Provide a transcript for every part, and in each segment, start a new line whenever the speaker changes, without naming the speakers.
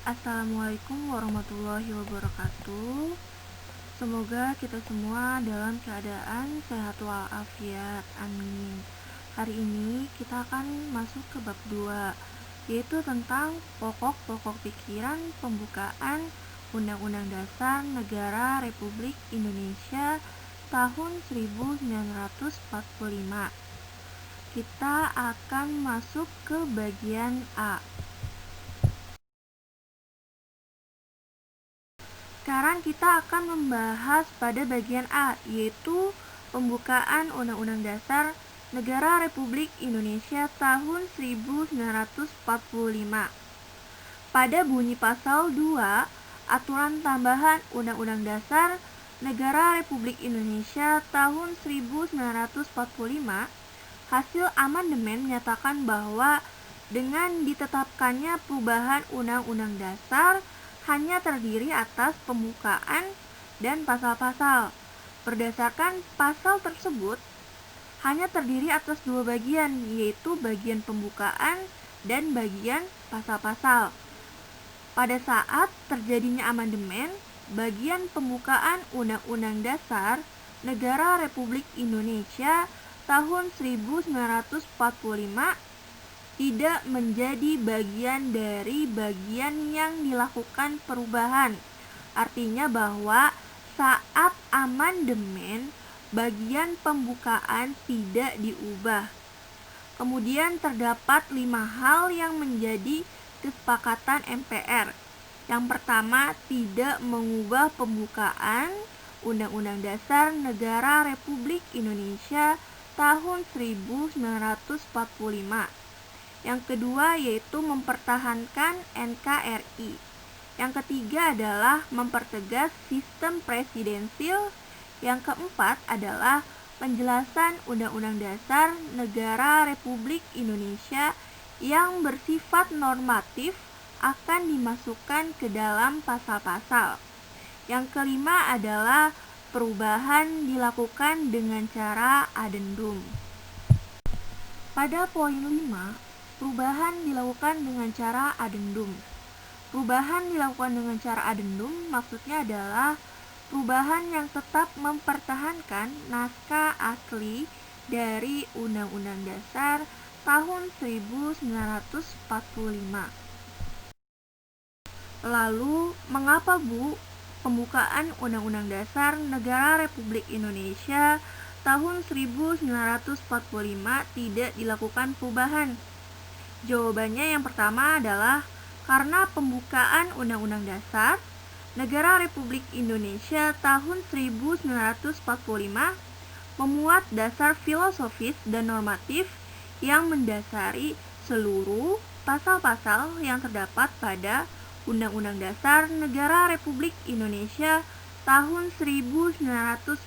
Assalamualaikum warahmatullahi wabarakatuh. Semoga kita semua dalam keadaan sehat walafiat. Amin. Hari ini kita akan masuk ke bab 2, yaitu tentang pokok-pokok pikiran pembukaan Undang-Undang Dasar Negara Republik Indonesia tahun 1945. Kita akan masuk ke bagian A. Sekarang kita akan membahas pada bagian A, yaitu pembukaan Undang-Undang Dasar Negara Republik Indonesia tahun 1945. Pada bunyi pasal 2, Aturan Tambahan Undang-Undang Dasar Negara Republik Indonesia tahun 1945, hasil amandemen menyatakan bahwa dengan ditetapkannya perubahan Undang-Undang Dasar hanya terdiri atas pembukaan dan pasal-pasal. Berdasarkan pasal tersebut, hanya terdiri atas dua bagian, yaitu bagian pembukaan dan bagian pasal-pasal. Pada saat terjadinya amandemen, bagian pembukaan Undang-Undang Dasar Negara Republik Indonesia tahun 1945 tidak menjadi bagian dari bagian yang dilakukan perubahan. Artinya bahwa saat amandemen, bagian pembukaan tidak diubah. Kemudian terdapat 5 hal yang menjadi kesepakatan MPR. Yang pertama, tidak mengubah pembukaan Undang-Undang Dasar Negara Republik Indonesia tahun 1945. Yang kedua yaitu mempertahankan NKRI. Yang ketiga adalah mempertegas sistem presidensil. Yang keempat adalah penjelasan Undang-Undang Dasar Negara Republik Indonesia yang bersifat normatif akan dimasukkan ke dalam pasal-pasal. Yang kelima adalah perubahan dilakukan dengan cara adendum. Pada poin 5, perubahan dilakukan dengan cara adendum. Perubahan dilakukan dengan cara adendum maksudnya adalah perubahan yang tetap mempertahankan naskah asli dari Undang-Undang Dasar tahun 1945. Lalu, mengapa Bu, pembukaan Undang-Undang Dasar Negara Republik Indonesia tahun 1945 tidak dilakukan perubahan? Jawabannya yang pertama adalah karena pembukaan Undang-Undang Dasar Negara Republik Indonesia tahun 1945 memuat dasar filosofis dan normatif yang mendasari seluruh pasal-pasal yang terdapat pada Undang-Undang Dasar Negara Republik Indonesia tahun 1945.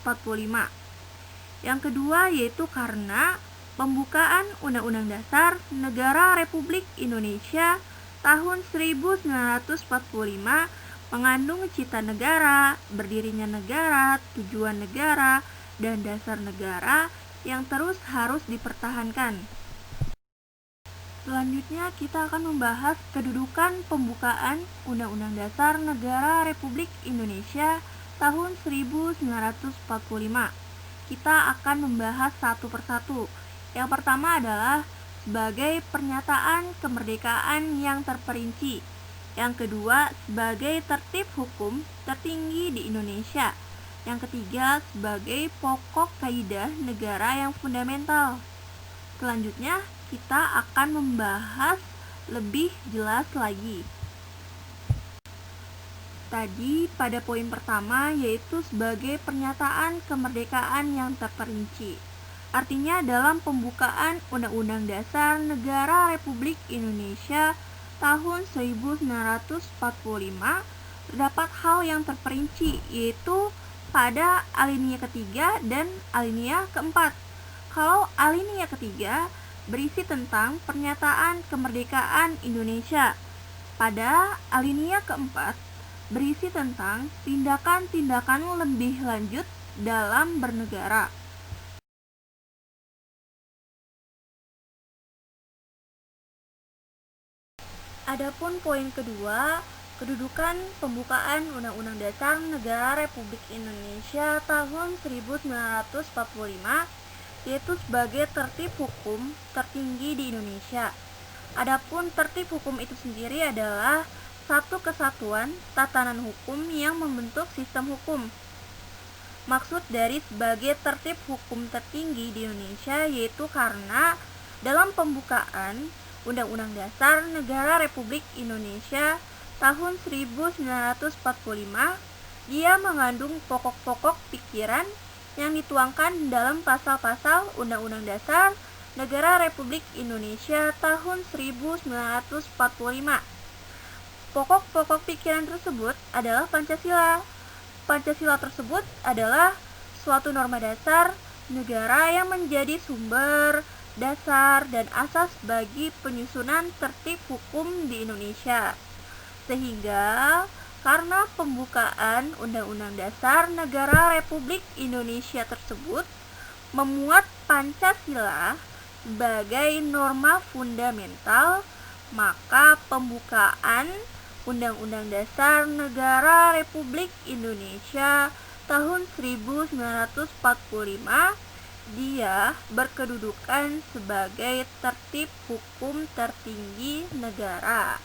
Yang kedua yaitu karena pembukaan Undang-Undang Dasar Negara Republik Indonesia tahun 1945 mengandung cita negara, berdirinya negara, tujuan negara, dan dasar negara yang terus harus dipertahankan. Selanjutnya kita akan membahas kedudukan pembukaan Undang-Undang Dasar Negara Republik Indonesia tahun 1945. Kita akan membahas satu persatu. Yang pertama adalah sebagai pernyataan kemerdekaan yang terperinci. Yang kedua, sebagai tertib hukum tertinggi di Indonesia. Yang ketiga, sebagai pokok kaidah negara yang fundamental. Selanjutnya, kita akan membahas lebih jelas lagi. Tadi pada poin pertama yaitu sebagai pernyataan kemerdekaan yang terperinci. Artinya dalam pembukaan Undang-Undang Dasar Negara Republik Indonesia tahun 1945 terdapat hal yang terperinci, yaitu pada alinea ketiga dan alinea keempat. Kalau alinea ketiga berisi tentang pernyataan kemerdekaan Indonesia, pada alinea keempat berisi tentang tindakan-tindakan lebih lanjut dalam bernegara. Adapun poin kedua Kedudukan pembukaan Undang-Undang Dasar Negara Republik Indonesia tahun 1945 yaitu sebagai tertib hukum tertinggi di Indonesia. Adapun tertib hukum itu sendiri adalah satu kesatuan tatanan hukum yang membentuk sistem hukum. Maksud dari sebagai tertib hukum tertinggi di Indonesia yaitu karena dalam pembukaan Undang-Undang Dasar Negara Republik Indonesia tahun 1945, dia mengandung pokok-pokok pikiran yang dituangkan dalam pasal-pasal Undang-Undang Dasar Negara Republik Indonesia tahun 1945. Pokok-pokok pikiran tersebut adalah Pancasila. Pancasila tersebut adalah suatu norma dasar negara yang menjadi sumber, dasar, dan asas bagi penyusunan tertib hukum di Indonesia. Sehingga karena pembukaan Undang-Undang Dasar Negara Republik Indonesia tersebut memuat Pancasila sebagai norma fundamental, maka pembukaan Undang-Undang Dasar Negara Republik Indonesia tahun 1945 dia berkedudukan sebagai tertib hukum tertinggi negara.